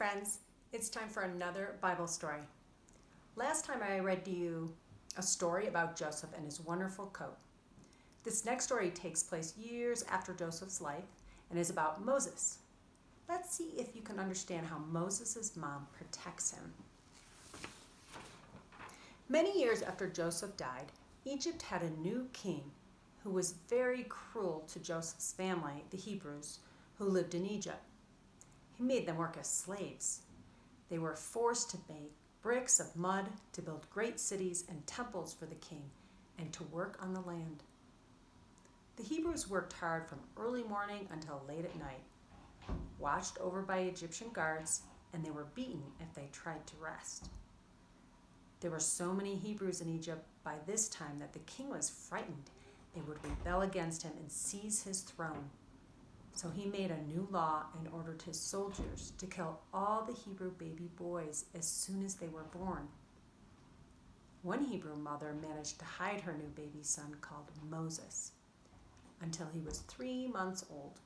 friends, it's time for another Bible story. Last time I read to you a story about Joseph and his wonderful coat. This next story takes place years after Joseph's life and is about Moses. Let's see if you can understand how Moses' mom protects him. Many years after Joseph died, Egypt had a new king who was very cruel to Joseph's family, the Hebrews, who lived in Egypt. He made them work as slaves. They were forced to make bricks of mud to build great cities and temples for the king and to work on the land. The Hebrews worked hard from early morning until late at night, watched over by Egyptian guards, and they were beaten if they tried to rest. There were so many Hebrews in Egypt by this time that the king was frightened they would rebel against him and seize his throne. So he made a new law and ordered his soldiers to kill all the Hebrew baby boys as soon as they were born. One Hebrew mother managed to hide her new baby son called Moses until he was 3 months old.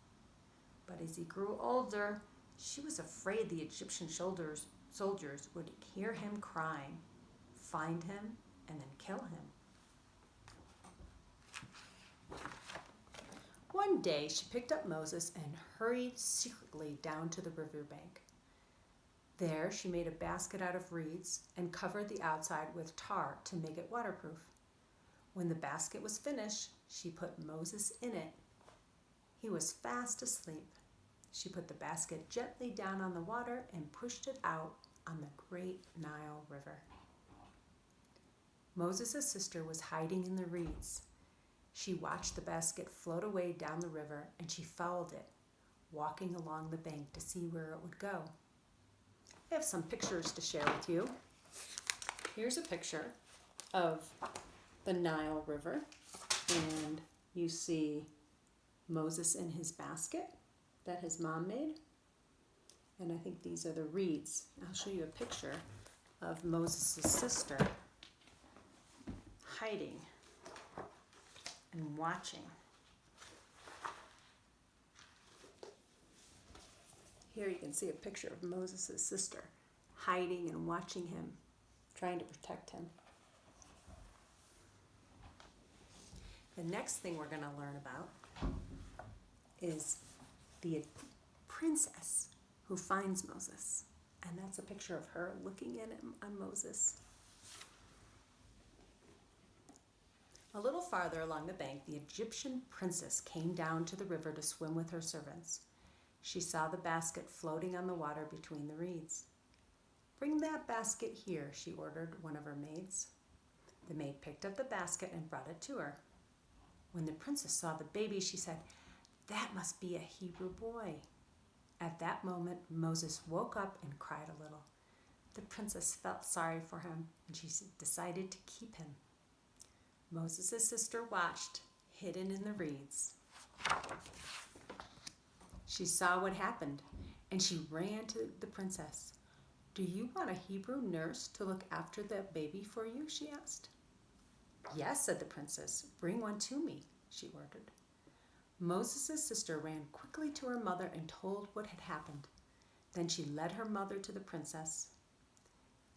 But as he grew older, she was afraid the Egyptian soldiers would hear him crying, find him, and then kill him. One day she picked up Moses and hurried secretly down to the riverbank. There she made a basket out of reeds and covered the outside with tar to make it waterproof. When the basket was finished, she put Moses in it. He was fast asleep. She put the basket gently down on the water and pushed it out on the great Nile River. Moses' sister was hiding in the reeds. She watched the basket float away down the river and she followed it, walking along the bank to see where it would go. I have some pictures to share with you. Here's a picture of the Nile River, and you see Moses in his basket that his mom made. And I think these are the reeds. I'll show you a picture of Moses' sister hiding and watching. Here you can see a picture of Moses' sister hiding and watching him, trying to protect him. The next thing we're going to learn about is the princess who finds Moses. And that's a picture of her looking in on Moses. A little farther along the bank, the Egyptian princess came down to the river to swim with her servants. She saw the basket floating on the water between the reeds. "Bring that basket here," she ordered one of her maids. The maid picked up the basket and brought it to her. When the princess saw the baby, she said, "That must be a Hebrew boy." At that moment, Moses woke up and cried a little. The princess felt sorry for him, and she decided to keep him. Moses' sister watched, hidden in the reeds. She saw what happened, and she ran to the princess. "Do you want a Hebrew nurse to look after the baby for you?" she asked. "Yes," said the princess. "Bring one to me," she ordered. Moses' sister ran quickly to her mother and told what had happened. Then she led her mother to the princess.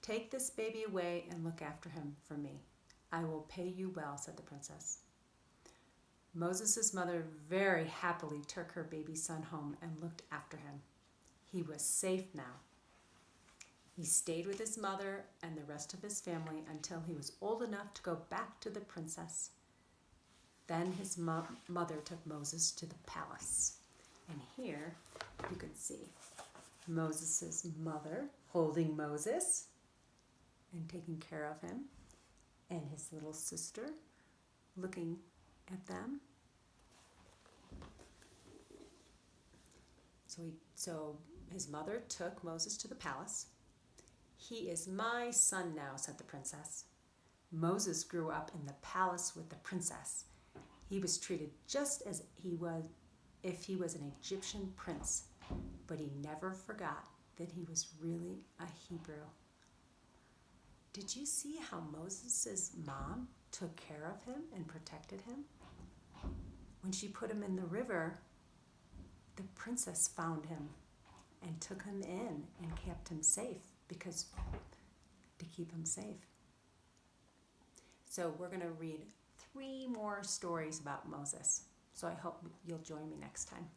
"Take this baby away and look after him for me. I will pay you well," said the princess. Moses' mother very happily took her baby son home and looked after him. He was safe now. He stayed with his mother and the rest of his family until he was old enough to go back to the princess. Then his mother took Moses to the palace. And here you can see Moses' mother holding Moses and taking care of him, and his little sister looking at them. So his mother took Moses to the palace. "He is my son now," said the princess. Moses grew up in the palace with the princess. He was treated just as if he was an Egyptian prince, but he never forgot that he was really a Hebrew. Did you see how Moses' mom took care of him and protected him? When she put him in the river, the princess found him and took him in and kept him safe to keep him safe. So we're going to read 3 more stories about Moses. So I hope you'll join me next time.